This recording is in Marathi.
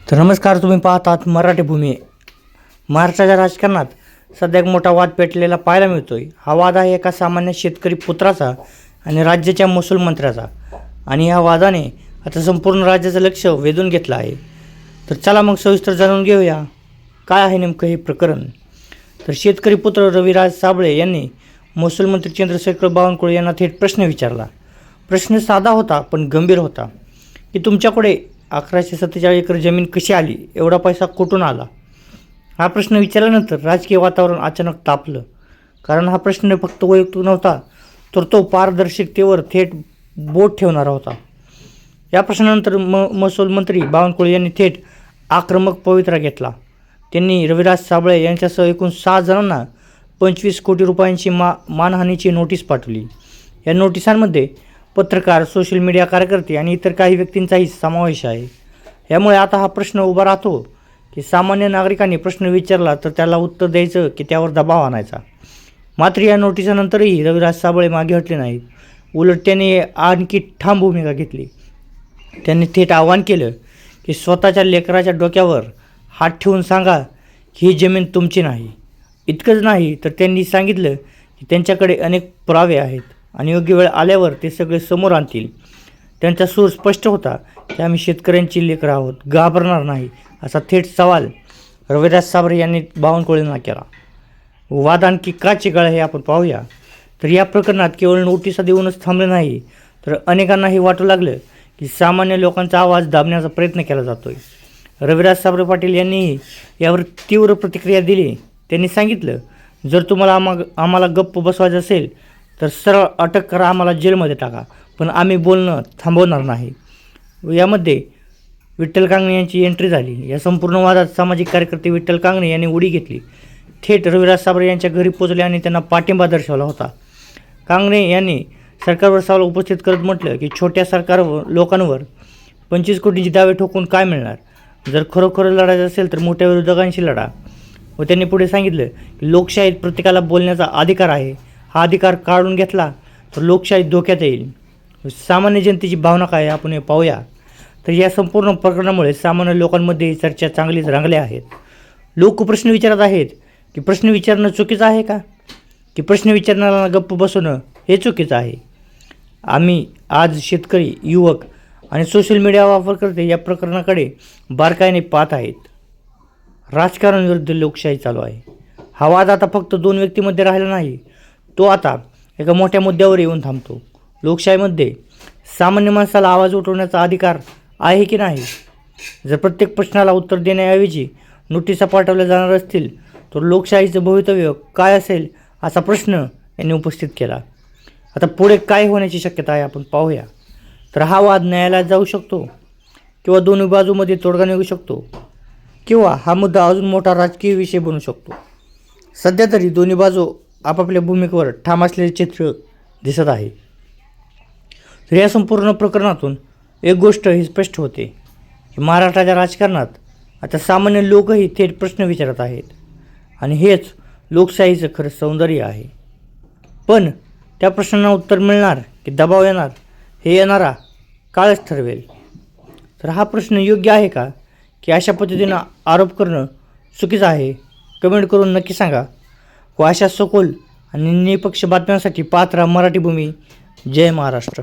तर नमस्कार, तुम्ही पाहतात मराठी भूमी. महाराष्ट्राच्या राजकारणात सध्या एक मोठा वाद पेटलेला पाहायला मिळतोय. हा वाद आहे एका सामान्य शेतकरी पुत्राचा आणि राज्याच्या महसूल मंत्र्याचा. आणि या वादाने आता संपूर्ण राज्याचं लक्ष वेधून घेतलं आहे. तर चला मग सविस्तर जाणून घेऊया काय आहे नेमकं हे प्रकरण. तर शेतकरी पुत्र रविराज साबळे यांनी महसूल मंत्री चंद्रशेखर बावनकुळे यांना थेट प्रश्न विचारला. प्रश्न साधा होता पण गंभीर होता की तुमच्याकडे 1147 एकर जमीन कशी आली, एवढा पैसा कुठून आला. हा प्रश्न विचारल्यानंतर राजकीय वातावरण अचानक तापलं. कारण हा प्रश्न फक्त वैयक्तिक नव्हता, तर तो पारदर्शकतेवर थेट बोट ठेवणारा होता. या प्रश्नानंतर महसूल मंत्री बावनकुळे यांनी थेट आक्रमक पवित्रा घेतला. त्यांनी रविराज साबळे यांच्यासह एकूण 6 जणांना 25 कोटी रुपयांची मानहानीची नोटीस पाठवली. या नोटिसांमध्ये पत्रकार, सोशल मीडिया कार्यकर्ते आणि इतर काही व्यक्तींचाही समावेश आहे. यामुळे आता हा प्रश्न उभा राहतो की सामान्य नागरिकांनी प्रश्न विचारला तर त्याला उत्तर द्यायचं की त्यावर दबाव आणायचा. मात्र या नोटिसानंतरही रविराज साबळे मागे हटले नाहीत. उलट त्यांनी आणखी ठाम भूमिका घेतली. त्यांनी थेट आवाहन केलं की स्वतःच्या लेकराच्या डोक्यावर हात ठेवून सांगा की ही जमीन तुमची नाही. इतकंच नाही तर त्यांनी सांगितलं की त्यांच्याकडे अनेक पुरावे आहेत आणि योग्य वेळ आल्यावर ते सगळे समोर आणतील. त्यांचा सूर स्पष्ट होता की आम्ही शेतकऱ्यांची लेकरं आहोत, घाबरणार नाही, असा थेट सवाल रविराज साबळे यांनी बावनकुळेंना केला. वाद आणखी का चिघळला हे आपण पाहूया. तर या प्रकरणात केवळ नोटिसा देऊनच थांबले नाही, तर अनेकांनाही वाटू लागलं की सामान्य लोकांचा आवाज दाबण्याचा प्रयत्न केला जातोय. रविराज साबळे पाटील यांनीही यावर तीव्र प्रतिक्रिया दिली. त्यांनी सांगितलं, जर तुम्हाला आम्हाला गप्प बसवायचं असेल तर सरळ अटक करा, आम्हाला जेलमध्ये टाका, पण आम्ही बोलणं थांबवणार नाही. यामध्ये विठ्ठल कांगणे यांची एंट्री झाली. या संपूर्ण वादात सामाजिक कार्यकर्ते विठ्ठल कांगणे यांनी उडी घेतली. थेट रविराज साबळे यांच्या घरी पोचले आणि त्यांना पाठिंबा दर्शवला होता. कांगणे यांनी सरकारवर सवाल उपस्थित करत म्हटलं की छोट्या लोकांवर 25 कोटींची दावे ठोकून काय मिळणार. जर खरोखर लढायचं असेल तर मोठ्या विरोधकांशी लढा. व त्यांनी पुढे सांगितलं की लोकशाहीत प्रत्येकाला बोलण्याचा अधिकार आहे. हा अधिकार काढून घेतला तर लोकशाही धोक्यात येईल. सामान्य जनतेची भावना काय आपण हे पाहूया. तर या संपूर्ण प्रकरणामुळे सामान्य लोकांमध्ये चर्चा चांगलीच रंगल्या आहेत. लोक प्रश्न विचारत आहेत की प्रश्न विचारणं चुकीचं आहे का, की प्रश्न विचारणाऱ्यांना गप्प बसवणं हे चुकीचं आहे. आम्ही आज शेतकरी, युवक आणि सोशल मीडिया वापरकर्ते या प्रकरणाकडे बारकाईने पाहत आहेत. राजकारण विरुद्ध लोकशाही चालू आहे. हा वाद आता फक्त 2 व्यक्तींमध्ये राहिला नाही, तो आता एका मोठ्या मुद्द्यावर येऊन थांबतो. लोकशाहीमध्ये सामान्य माणसाला आवाज उठवण्याचा अधिकार आहे की नाही. जर प्रत्येक प्रश्नाला उत्तर देण्याऐवजी नोटिसा पाठवल्या जाणार असतील तर लोकशाहीचं भवितव्य काय असेल, असा प्रश्न यांनी उपस्थित केला. आता पुढे काय होण्याची शक्यता आहे आपण पाहूया. तर हा वाद न्यायालयात जाऊ शकतो किंवा दोन्ही बाजूमध्ये तोडगा निघू शकतो, किंवा हा मुद्दा अजून मोठा राजकीय विषय बनू शकतो. सध्या तरी दोन्ही बाजू आपापल्या भूमिकेवर ठाम असलेले चित्र दिसत आहे. तर या संपूर्ण प्रकरणातून एक गोष्ट ही स्पष्ट होते की महाराष्ट्राच्या राजकारणात आता सामान्य लोकही थेट प्रश्न विचारत आहेत आणि हेच लोकशाहीचं खरं सौंदर्य आहे. पण त्या प्रश्नांना उत्तर मिळणार की दबाव येणार हे येणारा काळच ठरवेल. तर हा प्रश्न योग्य आहे का, की अशा पद्धतीनं आरोप करणं चुकीचं आहे. कमेंट करून नक्की सांगा. व अशा सखोल आणि निष्पक्ष बातम्यांसाठी पाहत राहा मराठी भूमी. जय महाराष्ट्र.